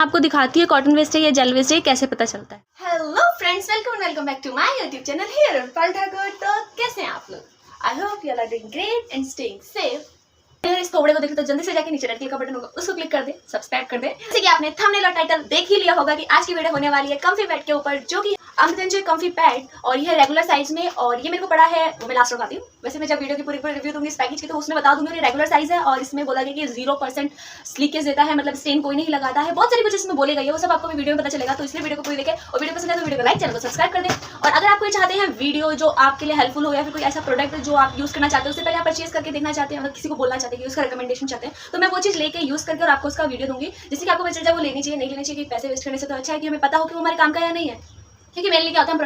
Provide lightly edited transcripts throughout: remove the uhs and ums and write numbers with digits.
आपको दिखाती है कॉटन वेस्ट है या जेल वेस्ट है, कैसे पता चलता है। Hello friends, welcome back to my YouTube channel here Arpan Thakur. तो कैसे हैं आप लोग? I hope you are doing great and staying safe. अगर इस वीडियो को देखें तो जल्दी से जाके नीचे रेड कलर का बटन होगा, उसको क्लिक कर दे, सब्सक्राइब कर दे। जैसे कि आपने थंबनेल और टाइटल देख ही लिया होगा कि आज की वीडियो होने वाली है कम्फी पैड के ऊपर, जो कि अमृतंजन कम्फी पैड, और ये रेगुलर साइज में, और ये मेरे को पड़ा है, वो मैं लास्ट में बताती हूँ। वैसे मैं जब वीडियो की पूरी रिव्यू दूंगी इस पैकेज की तो उसमें बता दूंगी। रेगुलर साइज है और इसमें बोला गया कि 0% स्लीकेज देता है, मतलब स्टेन कोई नहीं लगाता है। बहुत सारी कुछ इसमें बोले गई है, वो सब आपको वीडियो में पता चलेगा। तो इसलिए वीडियो को पूरी देखें, और वीडियो पसंद है तो वीडियो को लाइक, चैनल को सब्सक्राइब कर दें। और अगर आप कोई चाहते हैं वीडियो जो आपके लिए हेल्पफुल हो, या फिर कोई ऐसा प्रोडक्ट जो आप यूज करना चाहते हैं, उससे पहले आप परचेज करके देखना चाहते हैं, मतलब किसी को बोलना चाहते हैं कि उसका रिकमेंडेशन चाहते हैं, तो मैं वो चीज लेके यूज करके और आपको उसका वीडियो दूंगी, जिससे कि आपको पता चल जाए वो लेनी चाहिए नहीं लेनी चाहिए। पैसे वेस्ट करने से तो अच्छा है कि हमें पता हो कि वो हमारे काम का या नहीं है। क्योंकि मेनली क्या होता है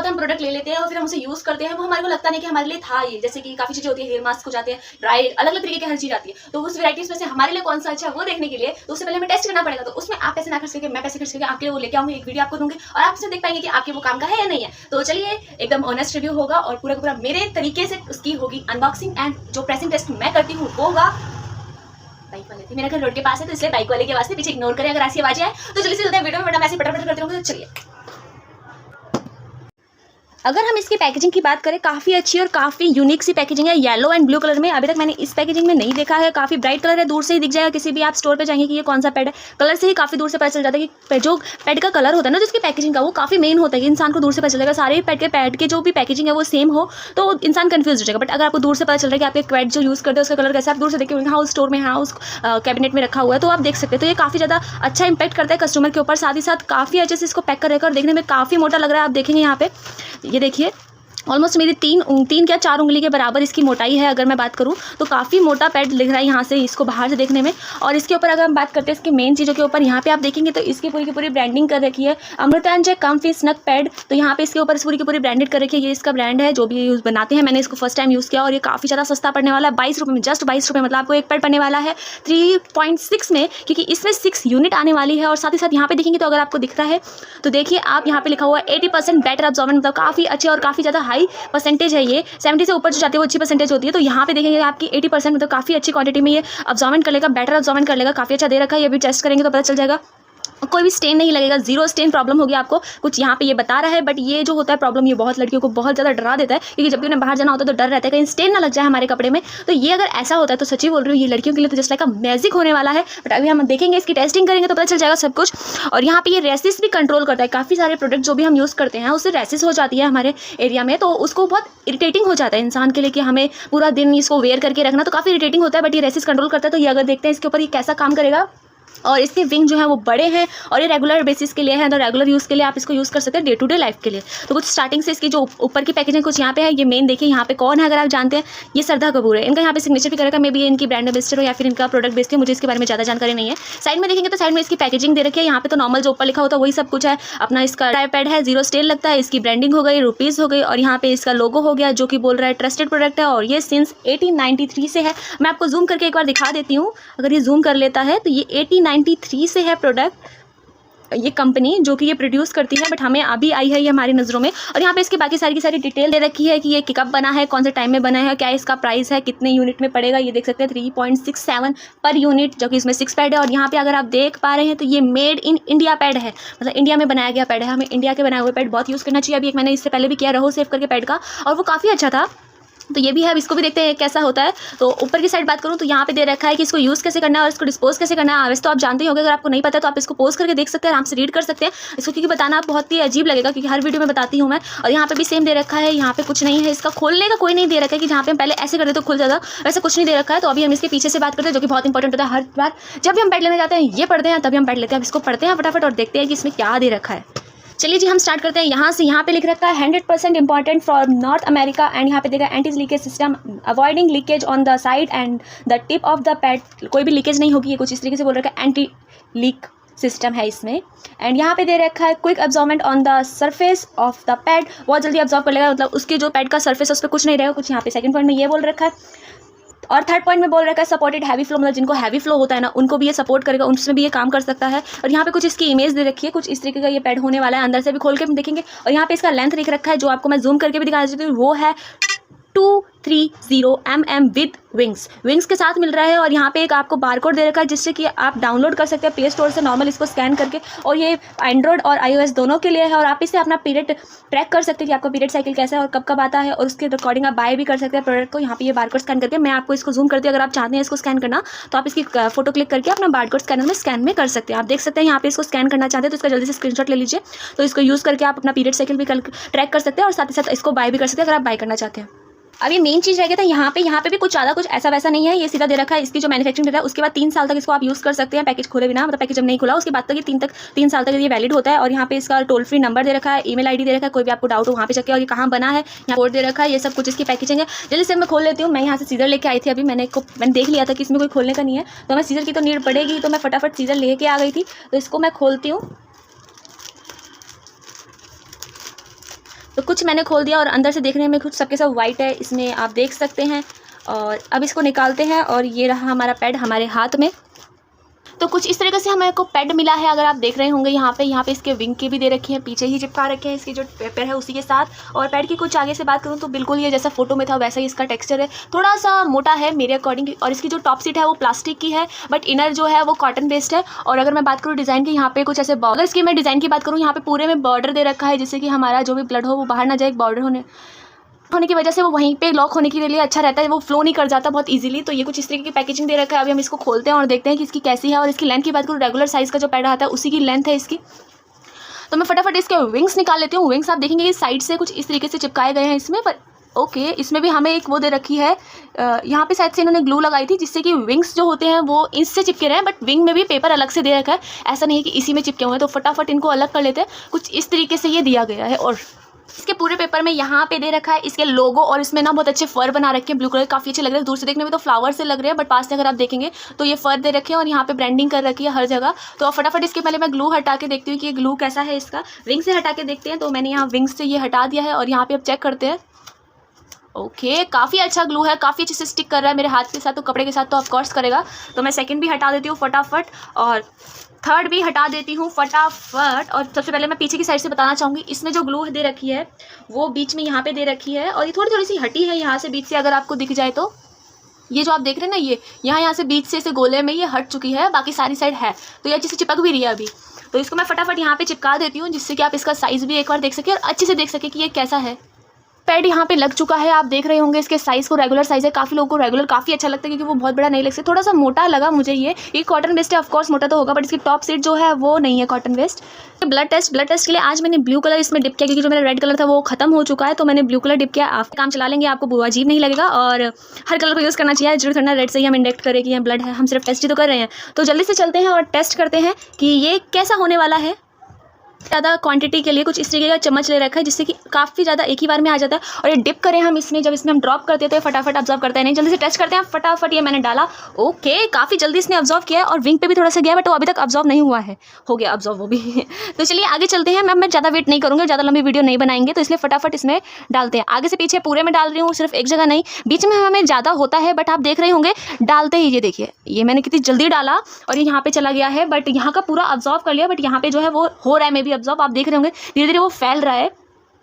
हम प्रोडक्ट ले लेते हैं और फिर हम उसे यूज करते हैं, वो हमारे को लगता नहीं कि हमारे लिए था ये। जैसे कि काफी चीजें होती है, हेयर मास्क हो जाते हैं, ड्राई, अलग अलग तरीके की हर चीज आती है। तो उस वैराइटीज में से हमारे लिए कौन सा अच्छा है वो देखने के लिए तो उससे पहले हमें टेस्ट करना पड़ेगा। तो उसमें आप पैसे ना खर्च करके मैं पैसे खर्च करके आपके लिए वो लेके आऊंगी, एक वीडियो आपको दूंगी और आप उसमें देख पाएंगे कि आपके वो काम का है या नहीं है। तो चलिए, एकदम ऑनेस्ट रिव्यू होगा और पूरा पूरा मेरे तरीके से उसकी होगी अनबॉक्सिंग, एंड जो प्रेसिंग टेस्ट मैं करती हूँ वो होगा बाइक वाले थी। मेरा घर रोड के पास है तो इसलिए बाइक वाले के वास्ते पीछे इग्नोर करें अगर ऐसी आवाजें आए तो। जल्दी से चलते हैं वीडियो में, मैं ऐसे पटर करती रहूंगी। तो चलिए, अगर हम इसकी पैकेजिंग की बात करें, काफ़ी अच्छी और काफ़ी यूनिक सी पैकेजिंग है, येलो एंड ब्लू कलर में। अभी तक मैंने इस पैकेजिंग में नहीं देखा है, काफ़ी ब्राइट कलर है, दूर से ही दिख जाएगा। किसी भी आप स्टोर पे जाएंगे कि ये कौन सा पैड है, कलर से ही काफ़ी दूर से पता चल जाता है कि जो पैड का कलर होता है ना, जिसकी पैकेजिंग का, वो काफ़ी मेन होता है कि इंसान को दूर से पता चल जाएगा। सारे पैड के जो भी पैकेजिंग है वो सेम हो तो इंसान कन्फ्यूज हो जाएगा। बट अगर आपको दूर से पता चल रहा है कि आपके पैड जो यूज़ करते हैं उसका कलर कैसा, आप दूर से देखिए हाँ उस स्टोर में, हाँ उस कैबिनेट में रखा हुआ है, तो आप देख सकते हैं। तो ये काफ़ी ज़्यादा अच्छा इंपैक्ट करता है कस्टमर के ऊपर। साथ ही साथ काफ़ी अच्छे से इसको पैक कर रखा है और देखने में काफ़ी मोटा लग रहा है। आप देखेंगे यहाँ पे, ये देखिए ऑलमोस्ट मेरी तीन या 4 उंगली के बराबर इसकी मोटाई है। अगर मैं बात करूँ तो काफ़ी मोटा पैड दिख रहा है यहाँ से, इसको बाहर से देखने में। और इसके ऊपर अगर हम बात करते हैं इसकी मेन चीज़ों के ऊपर, यहाँ पे आप देखेंगे तो इसकी पूरी की पूरी ब्रांडिंग कर रखी है, अमृतांजन कम्फी स्नग पैड। तो यहाँ पे इसके ऊपर पूरी की पूरी ब्रांडेड कर रखी है। ये इसका ब्रांड है जो भी यूज़ बनाते हैं। मैंने इसको फर्स्ट टाइम यूज़ किया और ये काफ़ी ज़्यादा सस्ता पड़ने वाला है, 22 रुपये में, जस्ट 22 रुपये। मतलब आपको एक पैड पड़ने वाला है 3.6 में, क्योंकि इसमें 6 यूनिट आने वाली है। और साथ ही साथ यहाँ पे देखेंगे तो अगर आपको दिख रहा है तो देखिए आप, यहाँ पे लिखा हुआ है 80% बेटर अब्जॉर्बेंट, मतलब काफ़ी अच्छे और काफ़ी ज़्यादा हाई परसेंटेज है। ये 70 से ऊपर जो जाती है वो अच्छी परसेंटेज होती है। तो यहाँ पे देखेंगे आपकी 80%, मतलब काफ़ी अच्छी क्वांटिटी में ये अब्जॉर्बेंट कर लेगा, बेटर अब्जॉर्बेंट कर लेगा। काफ़ी अच्छा दे रखा है, ये भी टेस्ट करेंगे तो पता चल जाएगा। कोई भी स्टेन नहीं लगेगा, 0 स्टेन प्रॉब्लम होगी आपको, कुछ यहाँ पे ये बता रहा है। बट ये जो होता है प्रॉब्लम, ये बहुत लड़कियों को बहुत ज़्यादा डरा देता है, क्योंकि जब भी उन्हें बाहर जाना होता है तो डर रहता है कहीं स्टेन ना लग जाए हमारे कपड़े में। तो ये अगर ऐसा होता है तो सच्ची बोल रही हूँ, ये लड़कियों के लिए तो जस्ट लाइक अ मैजिक होने वाला है। बट अभी हम देखेंगे, इसकी टेस्टिंग करेंगे तो पता चल जाएगा सब कुछ। और यहाँ पे ये रेसिस भी कंट्रोल करता है। काफ़ी सारे प्रोडक्ट जो भी हम यूज़ करते हैं उससे रेसिस हो जाती है हमारे एरिया में, तो उसको बहुत इरिटेटिंग हो जाता है इंसान के लिए कि हमें पूरा दिन इसको वेयर करके रखना, तो काफ़ी इरिटेटिंग होता है। बट ये रेसिस कंट्रोल करता है। तो ये अगर देखते हैं इसके ऊपर ये कैसा काम करेगा। और इसके विंग जो है वो बड़े हैं और ये रेगुलर बेसिस के लिए है, तो रेगुलर यूज़ के लिए आप इसको यूज़ कर सकते हैं, डे टू डे लाइफ के लिए। तो कुछ स्टार्टिंग से इसकी जो ऊपर की पैकेजिंग कुछ यहाँ पे है। ये मेन देखिए, यहाँ पे कौन है अगर आप जानते हैं, ये श्रद्धा कपूर है। इनका यहाँ पे सिग्नेचर भी करेगा, मे बी इनकी ब्रांड एम्बेसडर हो या फिर इनका प्रोडक्ट बेचते हैं, मुझे इसके बारे में ज़्यादा जानकारी नहीं है। साइड में देखेंगे तो साइड में इसकी पैकेजिंग दे रखी है। यहाँ पे तो नॉर्मल जो ऊपर लिखा होता है वही सब कुछ है। अपना इसका टाइपैड है, 0 स्टेन लगता है, इसकी ब्रांडिंग हो गई, रुपीज़ हो गई, और यहाँ पे इसका लोगो हो गया जो कि बोल रहा है ट्रस्टेड प्रोडक्ट है, और ये सिंस 1893 से है। मैं आपको जूम करके एक बार दिखा देती हूँ, अगर ये जूम कर लेता है तो ये 1893 से है प्रोडक्ट, ये कंपनी जो कि ये प्रोड्यूस करती है। बट हमें अभी आई है ये हमारी नज़रों में। और यहाँ पे इसकी बाकी सारी की सारी डिटेल दे रखी है कि ये कब बना है, कौन से टाइम में बना है, क्या इसका प्राइस है, कितने यूनिट में पड़ेगा। ये देख सकते हैं 3.67 पर यूनिट, जो कि इसमें 6 पैड है। और यहाँ पे अगर आप देख पा रहे हैं तो ये मेड इन इंडिया पैड है, मतलब इंडिया में बनाया गया पैड है। हमें इंडिया के बनाए हुए पैड बहुत यूज़ करना चाहिए। अभी एक मैंने इससे पहले भी किया रहो सेव करके पैड का, और वो काफ़ी अच्छा था। तो ये भी है, अब इसको भी देखते हैं कैसा होता है। तो ऊपर की साइड बात करूँ तो यहाँ पे दे रखा है कि इसको यूज़ कैसे करना है और इसको डिस्पोज कैसे करना है। वैसे तो आप जानते ही होंगे, अगर आपको नहीं पता तो आप इसको पोज करके देख सकते हैं, आराम से रीड कर सकते हैं इसको, क्योंकि बताना बहुत ही अजीब लगेगा क्योंकि हर वीडियो में बताती हूँ मैं। और यहाँ पे भी सेम दे रखा है, यहाँ पे कुछ नहीं है, इसका खोलने का कोई नहीं दे रखा है कि जहाँ पे हम पहले ऐसे करते तो खुल जाता, वैसे कुछ नहीं दे रखा है। तो अभी हम इसके पीछे से बात करते हैं, जो कि बहुत इंपॉर्टेंट होता है। हर बार जब भी हम पैड लेने जाते हैं ये पढ़ते हैं, तभी हम पैड लेते हैं। अब इसको पढ़ते हैं फटाफट और देखते हैं कि इसमें क्या दे रखा है। चलिए जी, हम स्टार्ट करते हैं यहाँ से। यहाँ पे लिख रखा है 100% important for north America, and यहाँ पे देखा anti leakage system, avoiding leakage on the side and the tip of the pad. कोई भी लीकेज नहीं होगी, ये कुछ इस तरीके से बोल रखा है, एंटी लीक सिस्टम है इसमें। एंड यहाँ पे दे रखा है quick absorbent on the surface of the pad, बहुत जल्दी अब्जॉर्ब कर लेगा, मतलब उसके जो पैड का सरफेस है उस पर कुछ नहीं रहेगा कुछ। यहाँ पे सेकंड पॉइंट में ये बोल रखा है। और थर्ड पॉइंट में बोल रखा है सपोर्टेड हैवी फ्लो, मतलब जिनको हैवी फ्लो होता है ना उनको भी ये सपोर्ट करेगा, उसमें भी ये काम कर सकता है। और यहाँ पे कुछ इसकी इमेज दे रखी है, कुछ इस तरीके का ये पैड होने वाला है, अंदर से भी खोल के हम देखेंगे। और यहाँ पे इसका लेंथ लिख रखा है, जो आपको मैं जूम करके भी दिखा देती हूँ, वो है 230 mm विद विंग्स के साथ मिल रहा है। और यहाँ पे एक आपको बारकोड दे रखा है जिससे कि आप डाउनलोड कर सकते हैं प्ले स्टोर से नॉर्मल इसको स्कैन करके। और ये एंड्रॉयड और iOS दोनों के लिए है। और आप इससे अपना पीरियड ट्रैक कर सकते हैं कि आपका पीरियड साइकिल कैसा है और कब कब आता है, और उसके रिकॉर्डिंग आप बाय भी कर सकते हैं प्रोडक्ट को। यहाँ पे ये बारकोड स्कैन करके मैं आपको इसको जूम करती हूँ। अगर आप चाहते हैं इसको स्कैन करना तो आप इसकी फोटो क्लिक करके अपना बारकोड स्कैनर में स्कैन में कर सकते हैं। आप देख सकते हैं यहाँ पे इसको स्कैन करना चाहते हैं तो इसका जल्दी से स्क्रीनशॉट ले लीजिए। तो इसको यूज़ करके आप अपना पीरियड साइकिल भी ट्रैक कर सकते हैं और साथ ही साथ इसको बाय भी कर सकते हैं अगर आप बाय करना चाहते हैं। अब ये मेन चीज़ रह गया था यहाँ पे भी कुछ ज़्यादा कुछ ऐसा वैसा नहीं है। ये सीधा दे रखा है इसकी जो मैन्युफैक्चरिंग डेट है उसके बाद 3 साल तक इसको आप यूज़ कर सकते हैं पैकेज खोले बिना, मतलब पैकेज जब नहीं खुला उसके बाद तक ये 3 साल तक ये वैलिड होता है। और यहाँ पे इसका टोल फ्री नंबर दे रखा है, ईमेल आईडी दे रखा है, कोई भी आपको डाउट हो वहाँ पे चेक किया। और ये कहाँ बना है यहाँ कोड दे रखा है, ये सब कुछ इसकी पैकेजिंग है। जल्दी से मैं खोल लेती हूँ। मैं यहाँ से सीजर लेके आई थी अभी, मैंने देख लिया था कि इसमें कोई खोलने का नहीं है, तो हमें सीजर की तो नीड पड़ेगी, तो मैं फटाफट सीजर लेके आ गई थी। तो इसको मैं खोलती हूँ। तो कुछ मैंने खोल दिया और अंदर से देखने में कुछ सबके सब वाइट है, इसमें आप देख सकते हैं। और अब इसको निकालते हैं और ये रहा हमारा पैड हमारे हाथ में। तो कुछ इस तरीके से हमें को पैड मिला है। अगर आप देख रहे होंगे यहाँ पे इसके विंग के भी दे रखे हैं, पीछे ही चिपका रखे हैं इसके जो पेपर है उसी के साथ। और पैड की कुछ आगे से बात करूँ तो बिल्कुल ये जैसा फोटो में था वैसा ही इसका टेक्सचर है, थोड़ा सा मोटा है मेरे अकॉर्डिंग। और इसकी जो टॉप सीट है वो प्लास्टिक की है बट इनर जो है वो कॉटन बेस्ड है। और अगर मैं बात करूँ डिज़ाइन की, यहाँ पे कुछ ऐसे बॉर्डर, इसकी मैं डिज़ाइन की बात करूँ यहाँ पे पूरे में बॉर्डर दे रखा है जिससे कि हमारा जो भी ब्लड हो वो बाहर ना जाए। बॉर्डर होने की वजह से वो वहीं पे लॉक होने के लिए अच्छा रहता है, वो फ्लो नहीं कर जाता बहुत इजीली। तो ये कुछ इस तरीके की पैकेजिंग दे रखा है। अभी हम इसको खोलते हैं और देखते हैं कि इसकी कैसी है। और इसकी लेंथ की बात करूँ, रेगुलर साइज़ का जो पैड आता है उसी की लेंथ है इसकी। तो मैं फटाफट इसके विंग्स निकाल लेती हूँ। विंग्स आप देखेंगे कि साइड से कुछ इस तरीके से चिपकाए गए हैं इसमें, पर ओके इसमें भी हमें एक वो दे रखी है, यहाँ पे शायद से इन्होंने ग्लू लगाई थी जिससे कि विंग्स जो होते हैं वो इससे चिपके रहे हैं। बट विंग में भी पेपर अलग से दे रखा है, ऐसा नहीं है कि इसी में चिपके हुए हैं। तो फटाफट इनको अलग कर लेते हैं। कुछ इस तरीके से ये दिया गया है। और इसके पूरे पेपर में यहाँ पे दे रखा है इसके लोगो, और इसमें ना बहुत अच्छे फर बना रखे हैं ब्लू कलर, काफ़ी अच्छे लग रहे हैं। दूर से देखने में तो फ्लावर से लग रहे हैं बट पास से अगर आप देखेंगे तो ये फर दे रखे हैं और यहाँ पे ब्रांडिंग कर रखी है हर जगह। तो फटाफट इसके पहले मैं ग्लू हटा के देखती हूँ कि ये ग्लू कैसा है इसका। विंग से हटा के देखते हैं। तो मैंने यहाँ विंग से ये हटा दिया है और यहाँ पे अब चेक करते हैं। ओके काफ़ी अच्छा ग्लू है, काफ़ी अच्छे से स्टिक कर रहा है मेरे हाथ के साथ, तो कपड़े के साथ तो ऑफकोर्स करेगा। तो मैं सेकंड भी हटा देती हूँ फटाफट और थर्ड भी हटा देती हूँ फटाफट। और सबसे पहले मैं पीछे की साइड से बताना चाहूँगी, इसमें जो ग्लू दे रखी है वो बीच में यहाँ पे दे रखी है और ये थोड़ी थोड़ी सी हटी है यहाँ से बीच से, अगर आपको दिख जाए तो। ये जो आप देख रहे हैं ना, ये यहाँ से बीच से इसे गोले में ये हट चुकी है, बाकी सारी साइड है तो ये अच्छे से चिपक भी रही है अभी। तो इसको मैं फटाफट यहाँ पे चिपका देती हूँ जिससे कि आप इसका साइज़ भी एक बार देख सकें और अच्छे से देख सकें कि ये कैसा है। पैड यहाँ पे लग चुका है, आप देख रहे होंगे इसके साइज़ को, रेगुलर साइज़ है। काफ़ी लोगों को रेगुलर काफ़ी अच्छा लगता है क्योंकि वो बहुत बड़ा नहीं लग सकता, थोड़ा सा मोटा लगा मुझे। ये कॉटन बेस्ड है, ऑफकोर्स मोटा तो होगा बट इसकी टॉप सीट जो है वो नहीं है कॉटन बेस्ड। ब्लड टेस्ट के लिए आज मैंने ब्लू कलर इसमें डिप किया क्योंकि जो मेरा रेड कलर था वो खत्म हो चुका है, तो मैंने ब्लू कलर डिप किया। आप काम चला लेंगे, आपको अजीब नहीं लगेगा और हर कलर को यूज़ करना चाहिए। जरूर थोड़ा रेड से ही हम इंडेक्ट करें कि ये ब्लड है, हम सिर्फ टेस्ट ही तो कर रहे हैं। तो जल्दी से चलते हैं और टेस्ट करते हैं कि ये कैसा होने वाला है। ज़्यादा क्वांटिटी के लिए कुछ इस तरीके का चम्मच ले रखा है जिससे कि काफ़ी ज़्यादा एक ही बार में आ जाता है। और ये डिप करें हम इसमें, जब इसमें हम ड्रॉप करते हैं तो ये फटाफट ऑब्जर्व करता है नहीं। जल्दी से टेस्ट करते हैं फटाफट। ये मैंने डाला, ओके काफ़ी जल्दी इसने ऑब्जर्व किया है और विंग पे भी थोड़ा सा गया बट वो अभी तक ऑब्जर्व नहीं हुआ है, हो गया ऑब्जर्व वो भी। तो चलिए आगे चलते हैं। मैं ज़्यादा वेट नहीं करूँगी, ज़्यादा लंबी वीडियो नहीं बनाएंगे, तो इसलिए फटाफट इसमें डालते हैं। आगे से पीछे पूरे में डाल रही हूँ, सिर्फ एक जगह नहीं, बीच में हमें ज़्यादा होता है बट आप देख रहे होंगे डालते ही ये देखिए ये मैंने कितनी जल्दी डाला और ये यहाँ पे चला गया है बट यहाँ का पूरा ऑब्जर्व कर लिया। बट यहाँ पे जो है वो हो रहा है मे भी ऑब्जर्व, आप देख रहे होंगे धीरे धीरे वो फैल रहा है।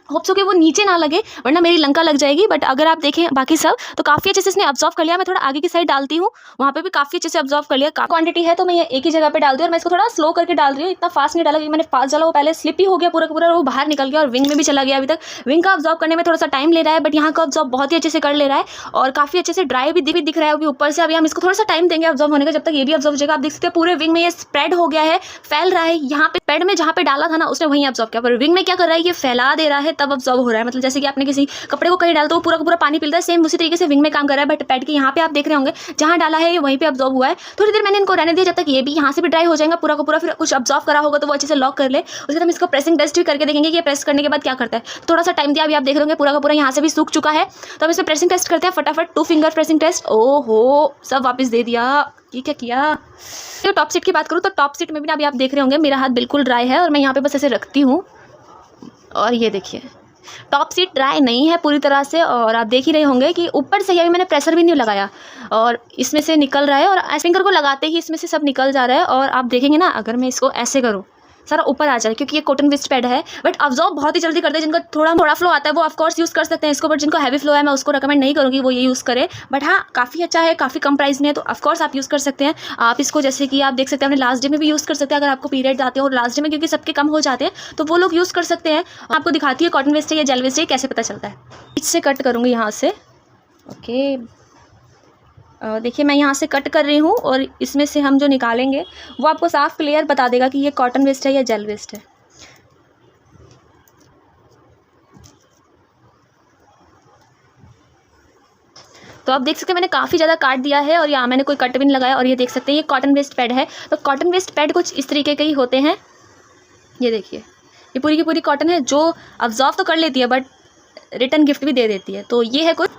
होप सो कि वो नीचे ना लगे वरना मेरी लंका लग जाएगी। बट अगर आप देखें बाकी सब तो काफ़ी अच्छे से इसने ऑब्जर्व कर लिया। मैं थोड़ा आगे की साइड डालती हूँ, वहाँ पे भी काफ़ी अच्छे से ऑब्जर्व कर लिया। क्वांटिटी है तो मैं ये एक ही जगह पे डाल दी और मैं इसको थोड़ा स्लो करके डाल रही हूँ, इतना फास्ट नहीं डाला क्योंकि मैंने फास्ट डाला वो पहले स्लिप ही हो गया पूरा का पूरा, वो बाहर निकल गया और विंग में भी चला गया। अभी तक विंग का ऑब्जर्व करने में थोड़ा सा टाइम ले रहा है बट यहाँ का ऑब्जर्व बहुत ही अच्छे से कर ले रहा है और काफ़ी अच्छे से ड्राई भी दिख रहा है अभी ऊपर से। अभी हम इसको थोड़ा सा टाइम देंगे ऑब्जर्व होने का, जब तक ये भी ऑब्जर्व हो जाएगा। आप देख सकते हैं पूरे विंग में ये स्प्रेड हो गया है, फैल रहा है। यहाँ पे पैड में जहाँ पे डाला था ना उसने वहीं ऑब्जर्व किया, पर विंग में क्या कर रहा है ये फैला दे रहा है तब ऑब्जर्व हो रहा है। मतलब जैसे कि आपने किसी कपड़े को कहीं डालते तो वो पूरा का पूरा पानी पिलता है, सेम उसी तरीके से विंग में काम कर रहा है। बट पैड के यहाँ पे आप देख रहे होंगे जहाँ डाला है ये वहीं पे ऑब्जर्व हुआ है। थोड़ी देर मैंने इनको रहने दिया जब तक ये भी यहाँ से भी ड्राई हो जाएगा पूरा का पूरा, फिर कुछ ऑब्जर्व करा होगा तो वो अच्छे से लॉक कर ले। उसके बाद हम इसको प्रेसिंग टेस्ट भी करके देखेंगे कि ये प्रेस करने के बाद क्या करता है। थोड़ा सा टाइम दिया, अभी आप देख रहे होंगे पूरा का पूरा यहाँ से भी सूख चुका है। तो हम इसमें प्रेसिंग टेस्ट करते हैं फटाफट, 2 फिंगर प्रेसिंग टेस्ट। ओहो सब वापस दे दिया, ये क्या किया। तो टॉप सीट की बात करूँ तो टॉप सीट में भी अभी आप देख रहे होंगे मेरा हाथ बिल्कुल ड्राई है और मैं यहाँ पे बस ऐसे रखती हूँ और ये देखिए टॉप सीट ड्राई नहीं है पूरी तरह से। और आप देख ही रहे होंगे कि ऊपर से अभी मैंने प्रेशर भी नहीं लगाया और इसमें से निकल रहा है और फिंगर को लगाते ही इसमें से सब निकल जा रहा है। और आप देखेंगे ना अगर मैं इसको ऐसे करूँ सारा ऊपर आ जाए, क्योंकि ये कॉटन वेस्ट पैड है। बट अब्जॉर्ब बहुत ही जल्दी करते हैं। जिनका थोड़ा फ्लो आता है वो ऑफकोर्स यूज़ कर सकते हैं इसको, बट जिनको हैवी फ्लो है मैं उसको रिकमेंड नहीं करूँगी वो ये यूज़ करे। बट हाँ, काफ़ी अच्छा है, काफ़ी कम प्राइस में है, तो ऑफकोर्स आप यूज़ कर सकते हैं। आप इसको जैसे कि आप देख सकते हैं अपने लास्ट डे में भी यूज़ कर सकते हैं। अगर आपको पीरियड आते हैं और लास्ट डे में, क्योंकि सबके कम हो जाते हैं, तो वो लोग यूज़ कर सकते हैं। आपको दिखाती है कॉटन वेस्ट है या जेल वेस्ट है कैसे पता चलता है। इससे कट करूँगी यहाँ से। ओके, देखिए मैं यहाँ से कट कर रही हूँ और इसमें से हम जो निकालेंगे वो आपको साफ क्लियर बता देगा कि ये कॉटन वेस्ट है या जेल वेस्ट है। तो आप देख सकते हैं मैंने काफ़ी ज़्यादा काट दिया है और यहाँ मैंने कोई कट भी नहीं लगाया। और ये देख सकते हैं ये कॉटन वेस्ट पैड है। तो कॉटन वेस्ट पैड कुछ इस तरीके के ही होते हैं। ये देखिए, ये पूरी की पूरी कॉटन है जो अब्जॉर्व तो कर लेती है बट रिटर्न गिफ्ट भी दे देती है। तो ये है कुछ।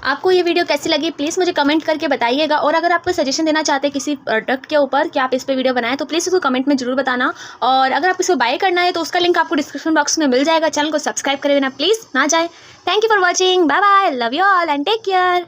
आपको ये वीडियो कैसी लगी प्लीज़ मुझे कमेंट करके बताइएगा। और अगर आप कोई सजेशन देना चाहते हैं किसी प्रोडक्ट के ऊपर कि आप इस पे वीडियो बनाएं, तो प्लीज़ उसको कमेंट में जरूर बताना। और अगर आप इसको बाय करना है तो उसका लिंक आपको डिस्क्रिप्शन बॉक्स में मिल जाएगा। चैनल को सब्सक्राइब करे बिना प्लीज़ ना जाए। Thank you for watching, bye bye, love you all and take care.